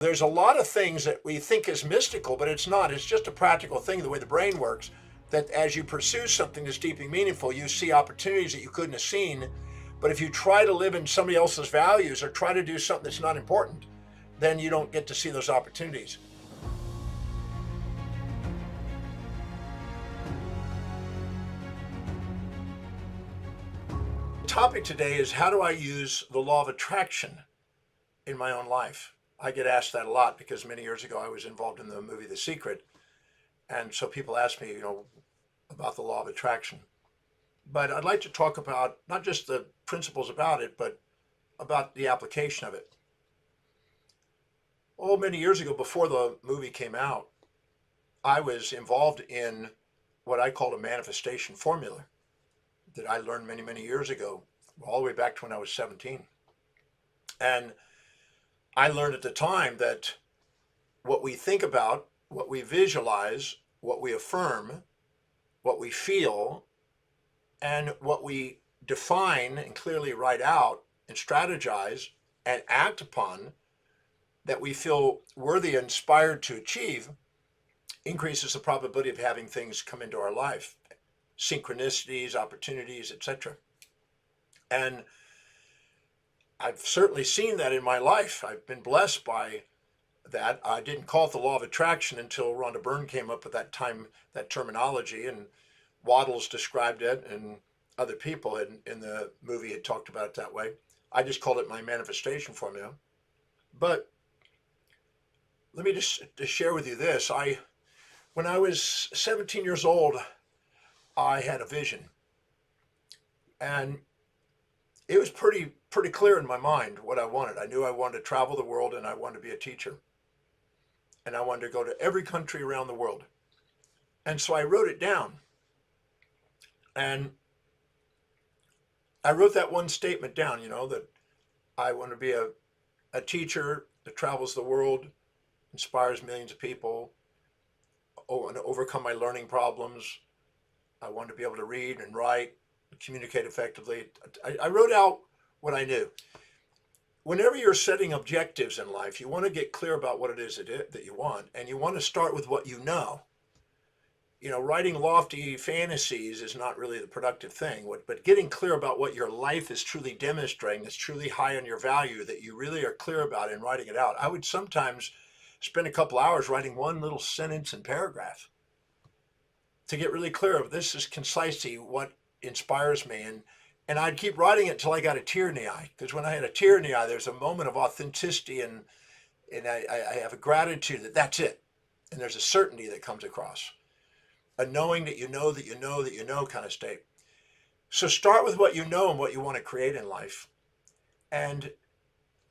There's a lot of things that we think is mystical, but it's not. It's just a practical thing, the way the brain works, that as you pursue something that's deeply meaningful, you see opportunities that you couldn't have seen. But if you try to live in somebody else's values or try to do something that's not important, then you don't get to see those opportunities. The topic today is, how do I use the law of attraction in my own life? I get asked that a lot because many years ago I was involved in the movie The Secret. And so people ask me, about the law of attraction. But I'd like to talk about not just the principles about it, but about the application of it. Oh, many years ago, before the movie came out, I was involved in what I called a manifestation formula that I learned many, many years ago, all the way back to when I was 17. And I learned at the time that what we think about, what we visualize, what we affirm, what we feel, and what we define and clearly write out and strategize and act upon, that we feel worthy and inspired to achieve, increases the probability of having things come into our life, synchronicities, opportunities, etc. And I've certainly seen that in my life. I've been blessed by that. I didn't call it the law of attraction until Rhonda Byrne came up with that terminology, and Waddles described it, and other people in the movie had talked about it that way. I just called it my manifestation formula. But let me just share with you this. When I was 17 years old, I had a vision, and it was pretty clear in my mind what I wanted. I knew I wanted to travel the world, and I wanted to be a teacher, and I wanted to go to every country around the world. And so I wrote it down, and I wrote that one statement down, that I want to be a teacher that travels the world, inspires millions of people, and overcome my learning problems. I want to be able to read and write, communicate effectively. I wrote out what I knew. Whenever you're setting objectives in life, you want to get clear about what it is that you want, and you want to start with what you know. Writing lofty fantasies is not really the productive thing, but getting clear about what your life is truly demonstrating, that's truly high on your value, that you really are clear about in writing it out. I would sometimes spend a couple hours writing one little sentence and paragraph to get really clear of, this is concisely what inspires me. And I'd keep writing it until I got a tear in the eye, because when I had a tear in the eye, there's a moment of authenticity, and I have a gratitude that's it. And there's a certainty that comes across, a knowing that you know that you know that you know kind of state. So start with what you know and what you want to create in life. And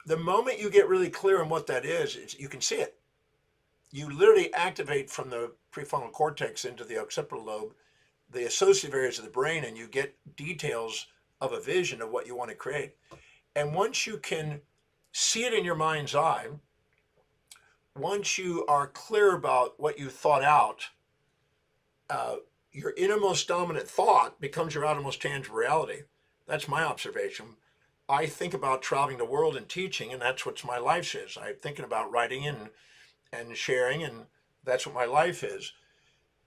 the moment you get really clear on what that is, you can see it. You literally activate from the prefrontal cortex into the occipital lobe, the associative areas of the brain, and you get details of a vision of what you want to create. And once you can see it in your mind's eye, once you are clear about what you thought out, your innermost dominant thought becomes your outermost tangible reality. That's my observation. I think about traveling the world and teaching, and that's what my life is. I'm thinking about writing and sharing, and that's what my life is.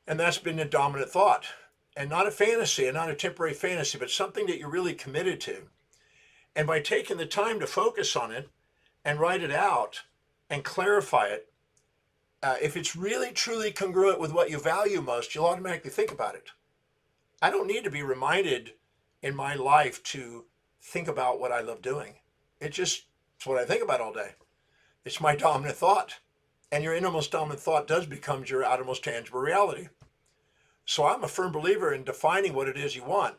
And that's been a dominant thought, and not a fantasy, and not a temporary fantasy, but something that you're really committed to. And by taking the time to focus on it and write it out and clarify it, if it's really truly congruent with what you value most, you'll automatically think about it. I don't need to be reminded in my life to think about what I love doing. It's what I think about all day. It's my dominant thought. And your innermost dominant thought does become your outermost tangible reality. So I'm a firm believer in defining what it is you want.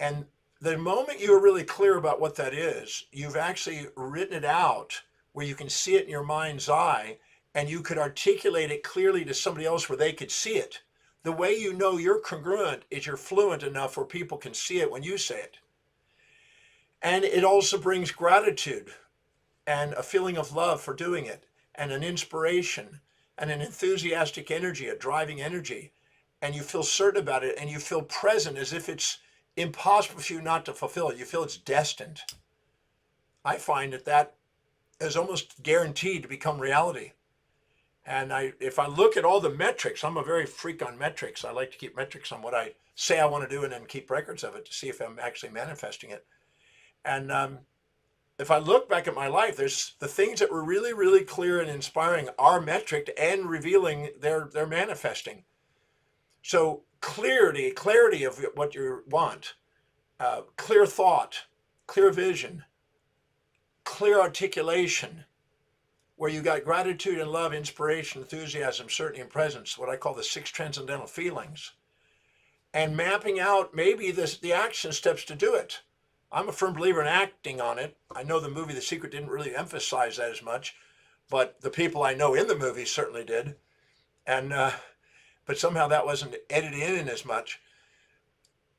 And the moment you're really clear about what that is, you've actually written it out where you can see it in your mind's eye, and you could articulate it clearly to somebody else where they could see it. The way you know you're congruent is you're fluent enough where people can see it when you say it. And it also brings gratitude and a feeling of love for doing it, and an inspiration and an enthusiastic energy, a driving energy. And you feel certain about it, and you feel present, as if it's impossible for you not to fulfill it. You feel it's destined. I find that is almost guaranteed to become reality. And if I look at all the metrics, I'm a very freak on metrics. I like to keep metrics on what I say I want to do and then keep records of it to see if I'm actually manifesting it. And if I look back at my life, there's the things that were really, really clear and inspiring are metric and revealing they're manifesting. So clarity of what you want, clear thought, clear vision, clear articulation, where you got gratitude and love, inspiration, enthusiasm, certainty, and presence, what I call the 6 transcendental feelings, and mapping out maybe the action steps to do it. I'm a firm believer in acting on it. I know the movie The Secret didn't really emphasize that as much, but the people I know in the movie certainly did. And but somehow that wasn't edited in as much.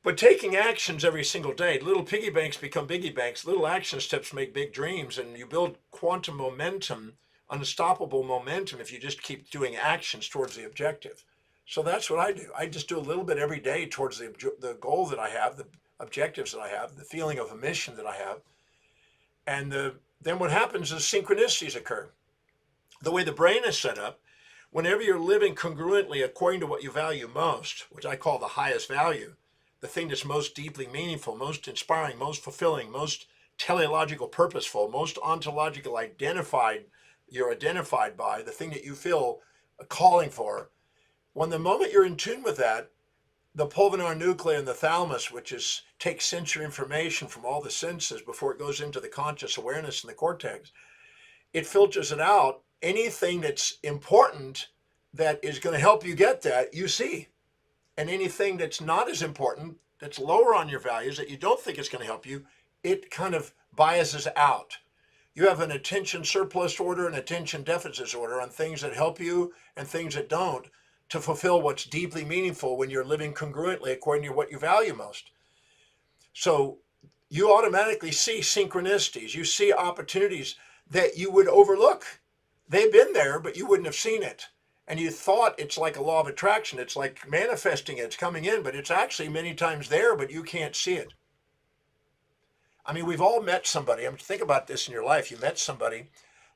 But taking actions every single day, little piggy banks become biggie banks. Little action steps make big dreams, and you build quantum momentum, unstoppable momentum, if you just keep doing actions towards the objective. So that's what I do. I just do a little bit every day towards the goal that I have, the objectives that I have, the feeling of a mission that I have. And then what happens is synchronicities occur. The way the brain is set up, whenever you're living congruently according to what you value most, which I call the highest value, the thing that's most deeply meaningful, most inspiring, most fulfilling, most teleological purposeful, most ontological you're identified by, the thing that you feel a calling for, when the moment you're in tune with that, the pulvinar nuclei and the thalamus, which takes sensory information from all the senses before it goes into the conscious awareness in the cortex, it filters it out. Anything that's important that is going to help you get that, you see. And anything that's not as important, that's lower on your values, that you don't think is going to help you, it kind of biases out. You have an attention surplus order and attention deficit order on things that help you and things that don't, to fulfill what's deeply meaningful when you're living congruently according to what you value most. So you automatically see synchronicities. You see opportunities that you would overlook. They've been there, but you wouldn't have seen it. And you thought it's like a law of attraction. It's like manifesting it. It's coming in, but it's actually many times there, but you can't see it. I mean, we've all met somebody. I mean, think about this in your life. You met somebody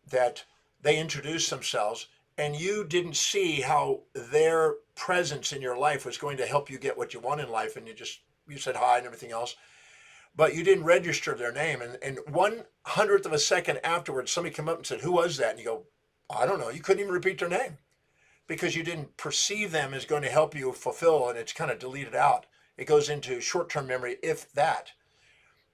that they introduced themselves, and you didn't see how their presence in your life was going to help you get what you want in life, and you said hi and everything else, but you didn't register their name. And 1/100th of a second afterwards, somebody came up and said, "Who was that?" And you go, "I don't know." You couldn't even repeat their name because you didn't perceive them as going to help you fulfill, and it's kind of deleted out. It goes into short-term memory, if that.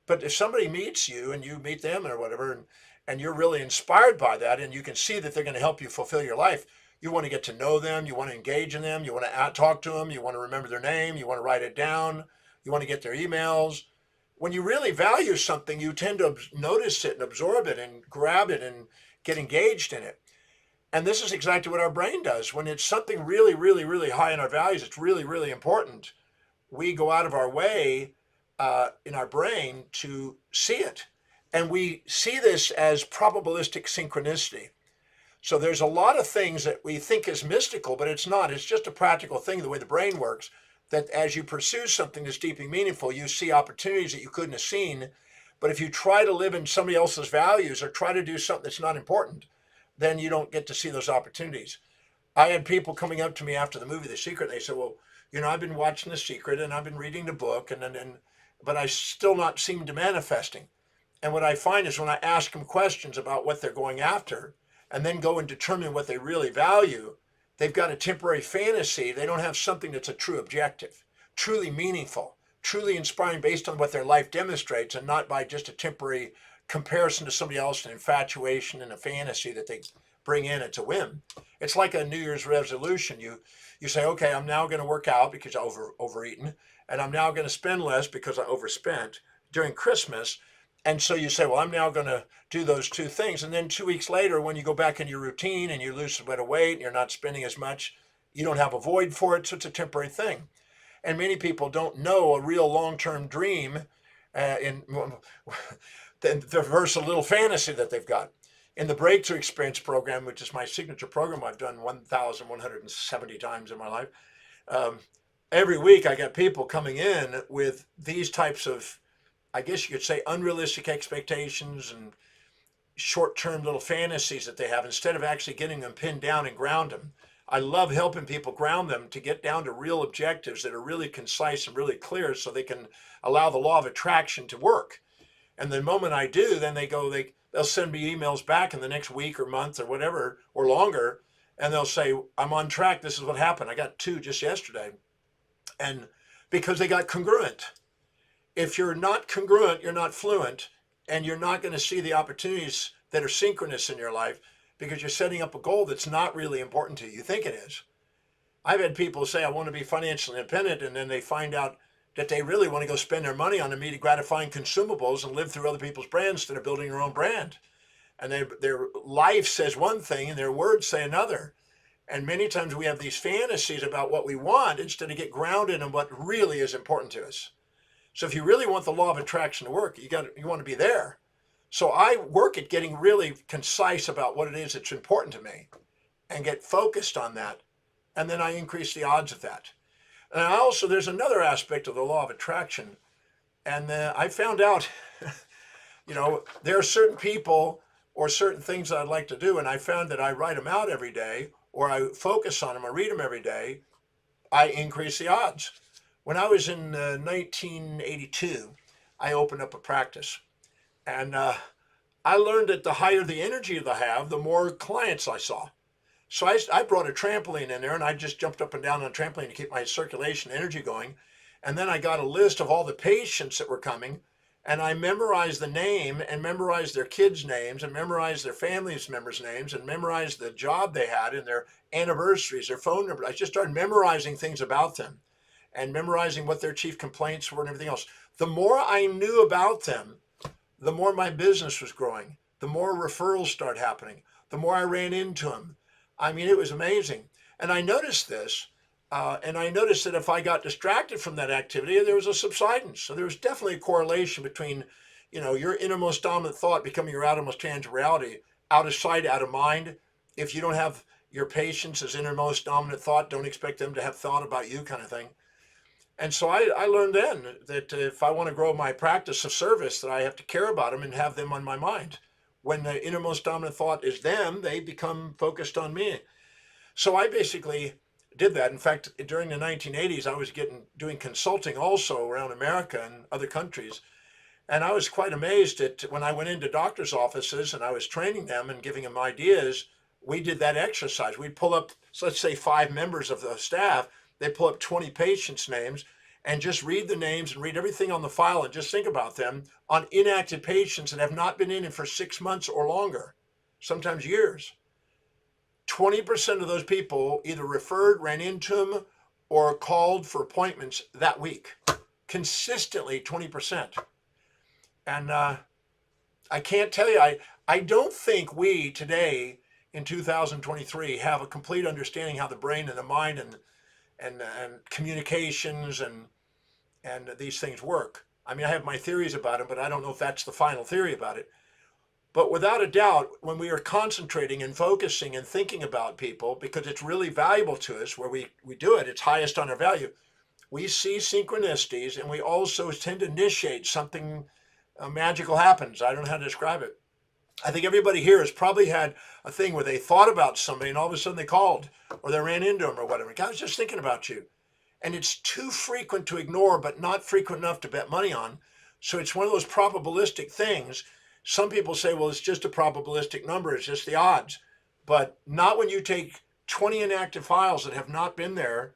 But if somebody meets you and you meet them or whatever, and you're really inspired by that, and you can see that they're going to help you fulfill your life, you want to get to know them, you want to engage in them, you want to talk to them, you want to remember their name, you want to write it down, you want to get their emails. When you really value something, you tend to notice it and absorb it and grab it and get engaged in it. And this is exactly what our brain does. When it's something really, really, really high in our values, it's really, really important, we go out of our way in our brain to see it. And we see this as probabilistic synchronicity. So there's a lot of things that we think is mystical, but it's not. It's just a practical thing, the way the brain works, that as you pursue something that's deeply meaningful, you see opportunities that you couldn't have seen. But if you try to live in somebody else's values or try to do something that's not important, then you don't get to see those opportunities. I had people coming up to me after the movie The Secret, and they said, "Well, I've been watching The Secret and I've been reading the book, but I still not seem to manifesting." And what I find is when I ask them questions about what they're going after and then go and determine what they really value, they've got a temporary fantasy. They don't have something that's a true objective, truly meaningful, truly inspiring based on what their life demonstrates, and not by just a temporary comparison to somebody else, an infatuation and a fantasy that they bring in. It's a whim. It's like a New Year's resolution. You say, "Okay, I'm now going to work out because I overeaten, and I'm now going to spend less because I overspent during Christmas." And so you say, "Well, I'm now going to do those two things." And then 2 weeks later, when you go back in your routine and you lose a bit of weight and you're not spending as much, you don't have a void for it. So it's a temporary thing. And many people don't know a real long-term dream in versus a little fantasy that they've got. In the Breakthrough Experience program, which is my signature program I've done 1,170 times in my life, every week I get people coming in with these types of, I guess you could say, unrealistic expectations and short-term little fantasies that they have instead of actually getting them pinned down and ground them. I love helping people ground them to get down to real objectives that are really concise and really clear so they can allow the law of attraction to work. And the moment I do, then they'll send me emails back in the next week or month or whatever, or longer, and they'll say, I'm on track. This is what happened. I got 2 just yesterday. And because they got congruent. If you're not congruent, you're not fluent, and you're not going to see the opportunities that are synchronous in your life because you're setting up a goal that's not really important to you. You think it is. I've had people say, I want to be financially independent, and then they find out that they really want to go spend their money on immediate gratifying consumables and live through other people's brands instead of building their own brand. And their life says one thing and their words say another. And many times we have these fantasies about what we want instead of get grounded in what really is important to us. So if you really want the law of attraction to work, you want to be there. So I work at getting really concise about what it is that's important to me and get focused on that. And then I increase the odds of that. And there's another aspect of the law of attraction. And I found out, there are certain people or certain things that I'd like to do. And I found that I write them out every day, or I focus on them, I read them every day, I increase the odds. When I was in 1982, I opened up a practice. And I learned that the higher the energy I have, the more clients I saw. So I brought a trampoline in there, and I just jumped up and down on a trampoline to keep my circulation energy going. And then I got a list of all the patients that were coming, and I memorized the name and memorized their kids' names and memorized their family members' names and memorized the job they had and their anniversaries, their phone number. I just started memorizing things about them and memorizing what their chief complaints were and everything else. The more I knew about them, the more my business was growing, the more referrals started happening, the more I ran into them. I mean, it was amazing. And I noticed this, and I noticed that if I got distracted from that activity, there was a subsidence. So there was definitely a correlation between, your innermost dominant thought becoming your outermost tangible reality, out of sight, out of mind. If you don't have your patients as innermost dominant thought, don't expect them to have thought about you, kind of thing. And so I learned then that if I want to grow my practice of service, that I have to care about them and have them on my mind. When the innermost dominant thought is them, they become focused on me. So I basically did that. In fact, during the 1980s, I was doing consulting also around America and other countries. And I was quite amazed at when I went into doctors' offices and I was training them and giving them ideas, we did that exercise. We'd pull up, so let's say 5 members of the staff, they pull up 20 patients' names and just read the names and read everything on the file and just think about them on inactive patients that have not been in it for 6 months or longer, sometimes years. 20% of those people either referred, ran into them, or called for appointments that week. Consistently 20%. And I can't tell you, I don't think we today in 2023 have a complete understanding how the brain and the mind and communications and these things work. I mean, I have my theories about it, but I don't know if that's the final theory about it. But without a doubt, when we are concentrating and focusing and thinking about people, because it's really valuable to us where we do it, it's highest on our value, we see synchronicities, and we also tend to initiate something magical happens. I don't know how to describe it. I think everybody here has probably had a thing where they thought about somebody and all of a sudden they called or they ran into them or whatever. God was just thinking about you. And it's too frequent to ignore, but not frequent enough to bet money on. So it's one of those probabilistic things. Some people say, well, it's just a probabilistic number. It's just the odds. But not when you take 20 inactive files that have not been there,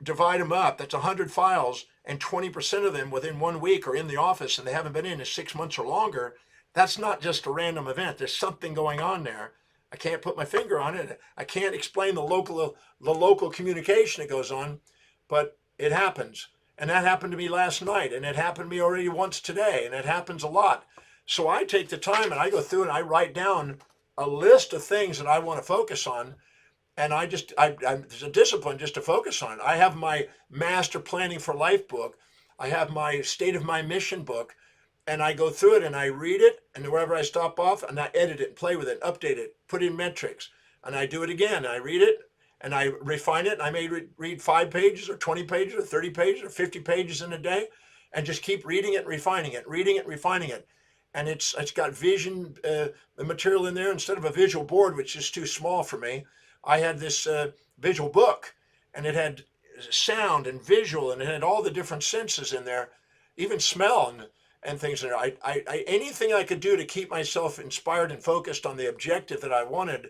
divide them up. That's 100 files, and 20% of them within 1 week are in the office and they haven't been in 6 months or longer. That's not just a random event. There's something going on there. I can't put my finger on it. I can't explain the local communication that goes on, but it happens. And that happened to me last night, and it happened to me already once today, and it happens a lot. So I take the time and I go through and I write down a list of things that I want to focus on. And there's a discipline just to focus on. I have my Master Planning for Life book. I have my State of My Mission book. And I go through it and I read it, and wherever I stop off, and I edit it and play with it, update it, put in metrics. And I do it again. I read it and I refine it. And I may read 5 pages or 20 pages or 30 pages or 50 pages in a day and just keep reading it, refining it, reading it, refining it. and it's got vision material in there instead of a visual board, which is too small for me. I had this visual book, and it had sound and visual, and it had all the different senses in there, even smell and things in there. Anything I could do to keep myself inspired and focused on the objective that I wanted,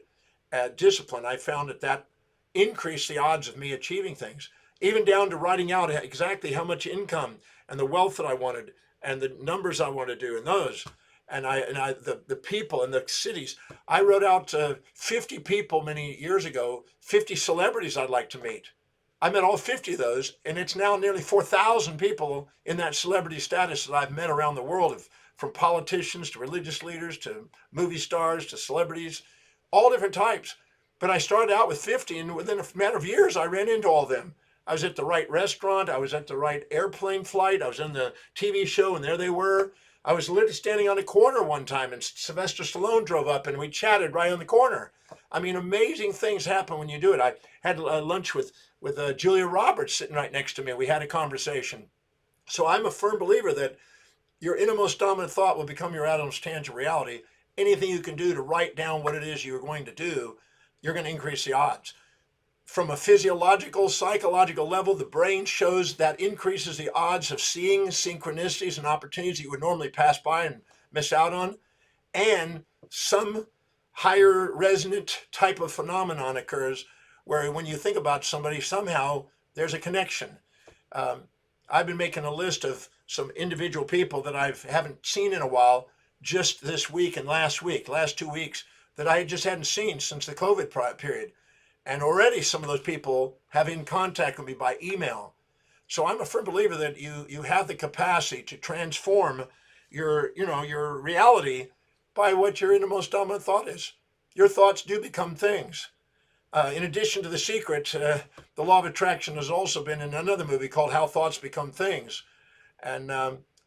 discipline. I found that increased the odds of me achieving things, even down to writing out exactly how much income and the wealth that I wanted and the numbers I wanted to do and those. The people and the cities. I wrote out 50 people many years ago, 50 celebrities I'd like to meet. I met all 50 of those, and it's now nearly 4,000 people in that celebrity status that I've met around the world, from politicians to religious leaders to movie stars to celebrities, all different types. But I started out with 50, and within a matter of years, I ran into all of them. I was at the right restaurant. I was at the right airplane flight. I was in the TV show, and there they were. I was literally standing on a corner one time, and Sylvester Stallone drove up, and we chatted right on the corner. I mean, amazing things happen when you do it. I had lunch with Julia Roberts sitting right next to me. We had a conversation. So I'm a firm believer that your innermost dominant thought will become your outermost tangible reality. Anything you can do to write down what it is you're going to do, you're going to increase the odds. From a physiological, psychological level, the brain shows that increases the odds of seeing synchronicities and opportunities that you would normally pass by and miss out on. And some higher resonant type of phenomenon occurs where when you think about somebody, somehow there's a connection. I've been making a list of some individual people that I haven't seen in a while, just this week and last 2 weeks, that I just hadn't seen since the COVID period. And already some of those people have in contact with me by email. So I'm a firm believer that you have the capacity to transform your reality by what your innermost dominant thought is. Your thoughts do become things. In addition to The Secret, the law of attraction has also been in another movie called How Thoughts Become Things. And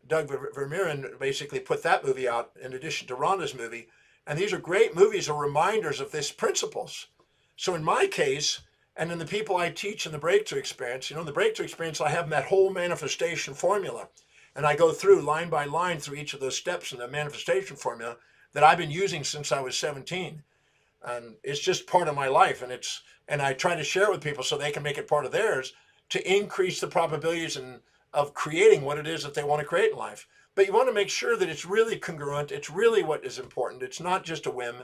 Doug Vermeeren basically put that movie out in addition to Rhonda's movie. And these are great movies, are reminders of these principles. So in my case, and in the people I teach in the breakthrough experience, in the breakthrough experience, I have that whole manifestation formula. And I go through line by line through each of those steps in the manifestation formula that I've been using since I was 17. And it's just part of my life. And I try to share it with people so they can make it part of theirs to increase the probabilities of creating what it is that they want to create in life. But you want to make sure that it's really congruent. It's really what is important. It's not just a whim,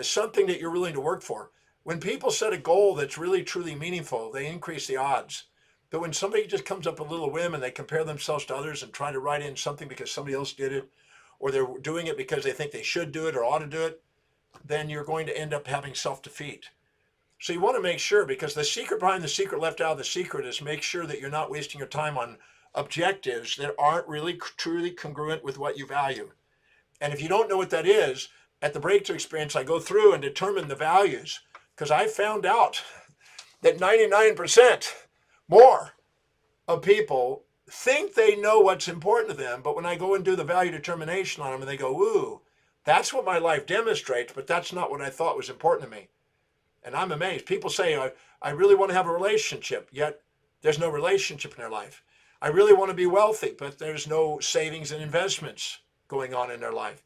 something that you're willing to work for. When people set a goal that's really, truly meaningful, they increase the odds. But when somebody just comes up with a little whim and they compare themselves to others and try to write in something because somebody else did it, or they're doing it because they think they should do it or ought to do it, then you're going to end up having self-defeat. So you want to make sure, because the secret behind the secret left out of the secret is make sure that you're not wasting your time on objectives that aren't really truly congruent with what you value. And if you don't know what that is, at the breakthrough experience, I go through and determine the values, because I found out that 99% more of people think they know what's important to them, but when I go and do the value determination on them, and they go, ooh, that's what my life demonstrates, but that's not what I thought was important to me. And I'm amazed. People say, I really want to have a relationship, yet there's no relationship in their life. I really want to be wealthy, but there's no savings and investments going on in their life.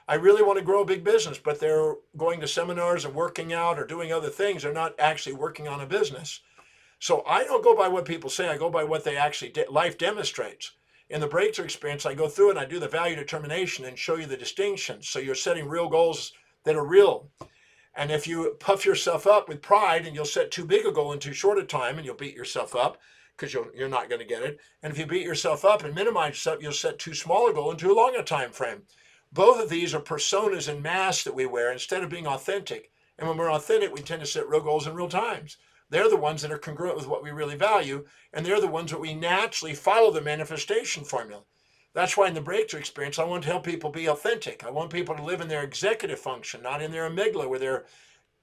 I really want to grow a big business, but they're going to seminars and working out or doing other things. They're not actually working on a business. So I don't go by what people say. I go by what they actually, life demonstrates. In the breakthrough experience, I go through and I do the value determination and show you the distinctions. So you're setting real goals that are real. And if you puff yourself up with pride and you'll set too big a goal in too short a time and you'll beat yourself up because you're not going to get it. And if you beat yourself up and minimize yourself, you'll set too small a goal in too long a time frame. Both of these are personas and masks that we wear instead of being authentic. And when we're authentic, we tend to set real goals in real times. They're the ones that are congruent with what we really value, and they're the ones that we naturally follow the manifestation formula. That's why in the breakthrough experience, I want to help people be authentic. I want people to live in their executive function, not in their amygdala, where they're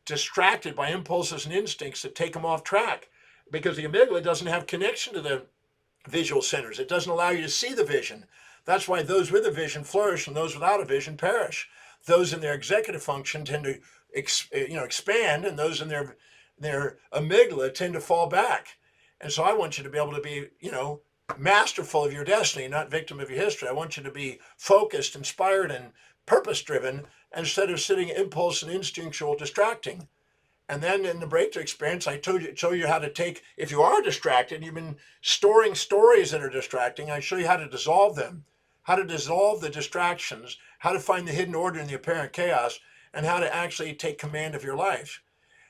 distracted by impulses and instincts that take them off track. Because the amygdala doesn't have connection to the visual centers. It doesn't allow you to see the vision. That's why those with a vision flourish and those without a vision perish. Those in their executive function tend to expand, and those in their amygdala tend to fall back. And so I want you to be able to be, masterful of your destiny, not victim of your history. I want you to be focused, inspired, and purpose driven instead of sitting impulse and instinctual distracting. And then in the breakthrough experience, show you how to take, if you are distracted, you've been storing stories that are distracting. I show you how to dissolve them, how to dissolve the distractions, how to find the hidden order in the apparent chaos, and how to actually take command of your life.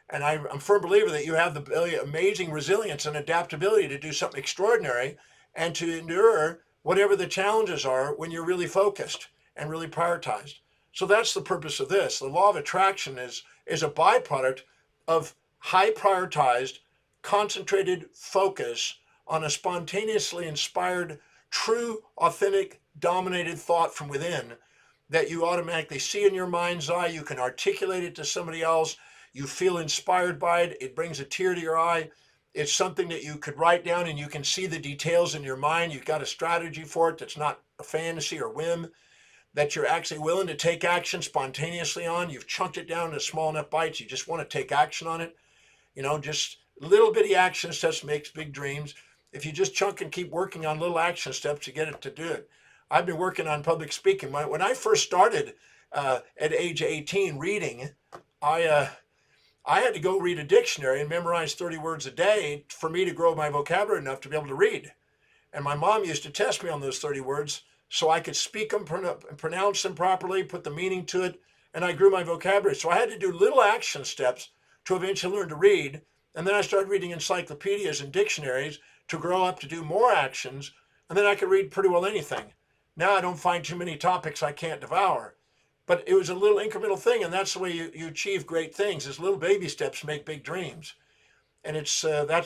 And I'm a firm believer that you have the amazing resilience and adaptability to do something extraordinary and to endure whatever the challenges are when you're really focused and really prioritized. So that's the purpose of this. The law of attraction is a byproduct of high prioritized, concentrated focus on a spontaneously inspired, true, authentic, dominated thought from within that you automatically see in your mind's eye. You can articulate it to somebody else. You feel inspired by it. It brings a tear to your eye. It's something that you could write down and you can see the details in your mind. You've got a strategy for it that's not a fantasy or whim, that you're actually willing to take action spontaneously on. You've chunked it down into small enough bites. You just want to take action on it. Just little bitty action steps makes big dreams. If you just chunk and keep working on little action steps to get it to do it. I've been working on public speaking. When I first started at age 18 reading, I had to go read a dictionary and memorize 30 words a day for me to grow my vocabulary enough to be able to read. And my mom used to test me on those 30 words so I could speak them, pronounce them properly, put the meaning to it, and I grew my vocabulary. So I had to do little action steps to eventually learn to read. And then I started reading encyclopedias and dictionaries to grow up to do more actions. And then I could read pretty well anything. Now I don't find too many topics I can't devour. But it was a little incremental thing, and that's the way you achieve great things, is little baby steps make big dreams. And that's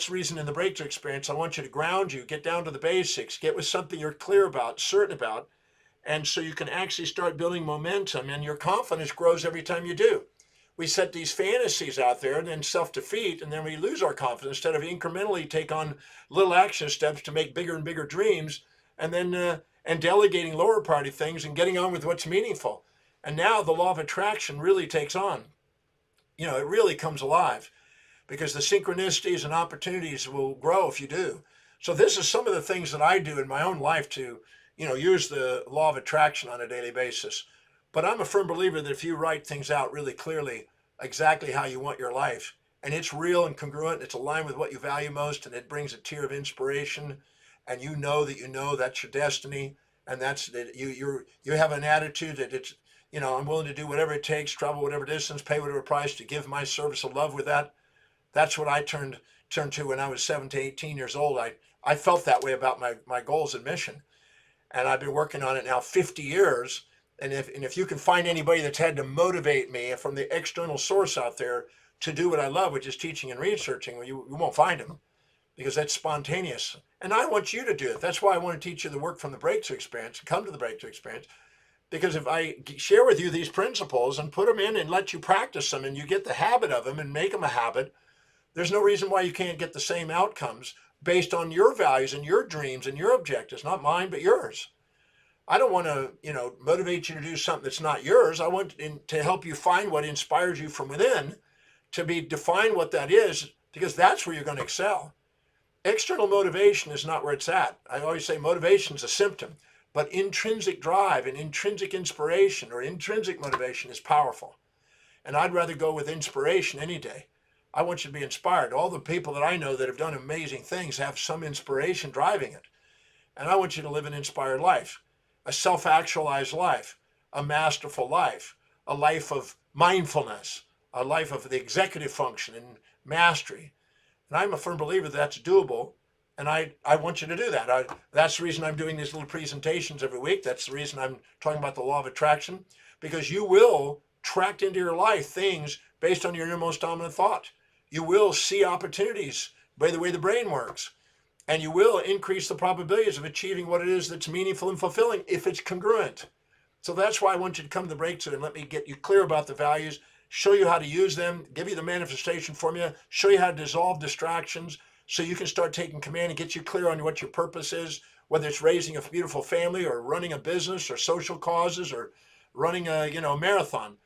the reason in the breakthrough experience, I want you to ground you, get down to the basics, get with something you're clear about, certain about, and so you can actually start building momentum, and your confidence grows every time you do. We set these fantasies out there and then self-defeat, and then we lose our confidence instead of incrementally take on little action steps to make bigger and bigger dreams, and then and delegating lower priority things and getting on with what's meaningful. And now the law of attraction really takes on. It really comes alive because the synchronicities and opportunities will grow if you do. So this is some of the things that I do in my own life to, use the law of attraction on a daily basis. But I'm a firm believer that if you write things out really clearly, exactly how you want your life, and it's real and congruent, it's aligned with what you value most, and it brings a tear of inspiration, and you know that's your destiny, and that's that you have an attitude that it's, I'm willing to do whatever it takes, travel whatever distance, pay whatever price to give my service of love with that. That's what I turned to when I was 7 to 18 years old. I felt that way about my goals and mission. And I've been working on it now 50 years. And if you can find anybody that's had to motivate me from the external source out there to do what I love, which is teaching and researching, well, you won't find them because that's spontaneous. And I want you to do it. That's why I want to teach you the work from the breakthrough experience, come to the breakthrough experience. Because if I share with you these principles and put them in and let you practice them and you get the habit of them and make them a habit, there's no reason why you can't get the same outcomes based on your values and your dreams and your objectives, not mine, but yours. I don't want to, motivate you to do something that's not yours. I want to help you find what inspires you from within, define what that is, because that's where you're going to excel. External motivation is not where it's at. I always say motivation is a symptom. But intrinsic drive and intrinsic inspiration or intrinsic motivation is powerful. And I'd rather go with inspiration any day. I want you to be inspired. All the people that I know that have done amazing things have some inspiration driving it. And I want you to live an inspired life, a self-actualized life, a masterful life, a life of mindfulness, a life of the executive function and mastery. And I'm a firm believer that's doable. And I want you to do that. That's the reason I'm doing these little presentations every week. That's the reason I'm talking about the law of attraction, because you will attract into your life things based on your innermost dominant thought. You will see opportunities by the way the brain works. And you will increase the probabilities of achieving what it is that's meaningful and fulfilling if it's congruent. So that's why I want you to come to the breakthrough and let me get you clear about the values, show you how to use them, give you the manifestation formula, show you how to dissolve distractions, so you can start taking command and get you clear on what your purpose is, whether it's raising a beautiful family or running a business or social causes or running a marathon.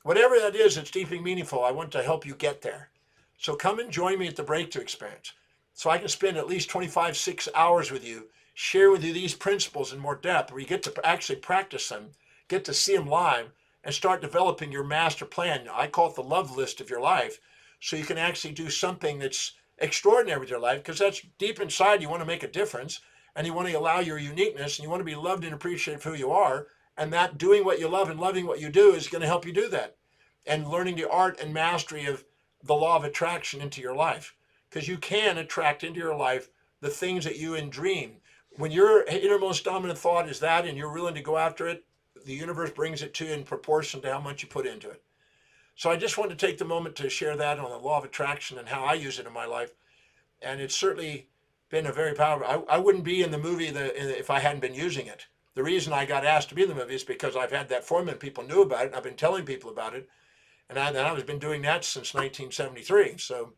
Whatever that is, it's deeply meaningful. I want to help you get there. So come and join me at the breakthrough experience so I can spend at least 6 hours with you share with you these principles in more depth, where you get to actually practice them, get to see them live, and start developing your master plan. I call it the love list of your life, so you can actually do something that's extraordinary with your life, because that's deep inside. You want to make a difference, and you want to allow your uniqueness, and you want to be loved and appreciated for who you are. And that doing what you love and loving what you do is going to help you do that. And learning the art and mastery of the law of attraction into your life, because you can attract into your life the things that you dream. When your innermost dominant thought is that, and you're willing to go after it, the universe brings it to you in proportion to how much you put into it. So I just wanted to take the moment to share that on the law of attraction and how I use it in my life. And it's certainly been a very powerful. I wouldn't be in the movie if I hadn't been using it. The reason I got asked to be in the movie is because I've had that formula and people knew about it. I've been telling people about it. And I've been doing that since 1973. So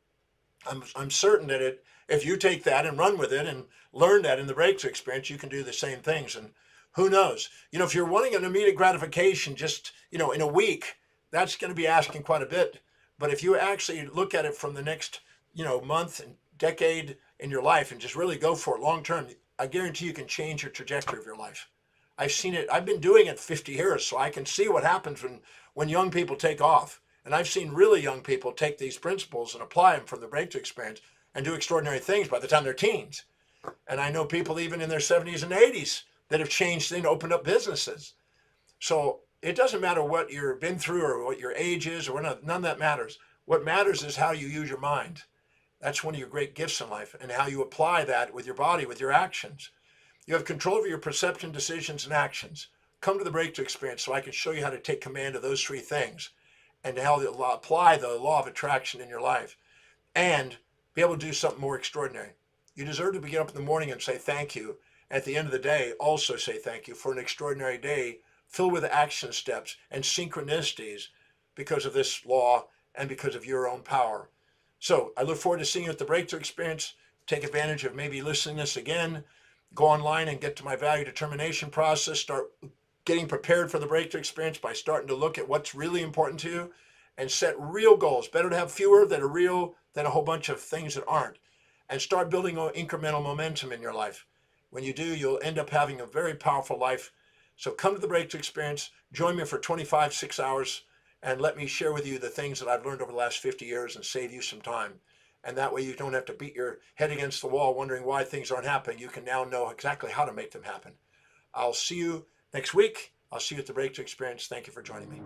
I'm certain that if you take that and run with it and learn that in the breakthrough experience, you can do the same things. And who knows? If you're wanting an immediate gratification just, in a week, that's going to be asking quite a bit. But if you actually look at it from the next, month and decade in your life and just really go for it long term, I guarantee you can change your trajectory of your life. I've seen it. I've been doing it 50 years, so I can see what happens when young people take off. And I've seen really young people take these principles and apply them from the breakthrough experience and do extraordinary things by the time they're teens. And I know people even in their 70s and 80s that have changed and opened up businesses. So it doesn't matter what you've been through or what your age is, or none of that matters. What matters is how you use your mind. That's one of your great gifts in life, and how you apply that with your body, with your actions. You have control over your perception, decisions, and actions. Come to the breakthrough experience so I can show you how to take command of those three things and how to apply the law of attraction in your life and be able to do something more extraordinary. You deserve to get up in the morning and say thank you. At the end of the day, also say thank you for an extraordinary day filled with action steps and synchronicities because of this law and because of your own power. So I look forward to seeing you at the breakthrough experience. Take advantage of maybe listening to this again. Go online and get to my value determination process. Start getting prepared for the breakthrough experience by starting to look at what's really important to you and set real goals. Better to have fewer that are real than a whole bunch of things that aren't. And start building incremental momentum in your life. When you do, you'll end up having a very powerful life. So come to the breakthrough experience. Join me for 6 hours, and let me share with you the things that I've learned over the last 50 years and save you some time. And that way you don't have to beat your head against the wall wondering why things aren't happening. You can now know exactly how to make them happen. I'll see you next week. I'll see you at the breakthrough experience. Thank you for joining me.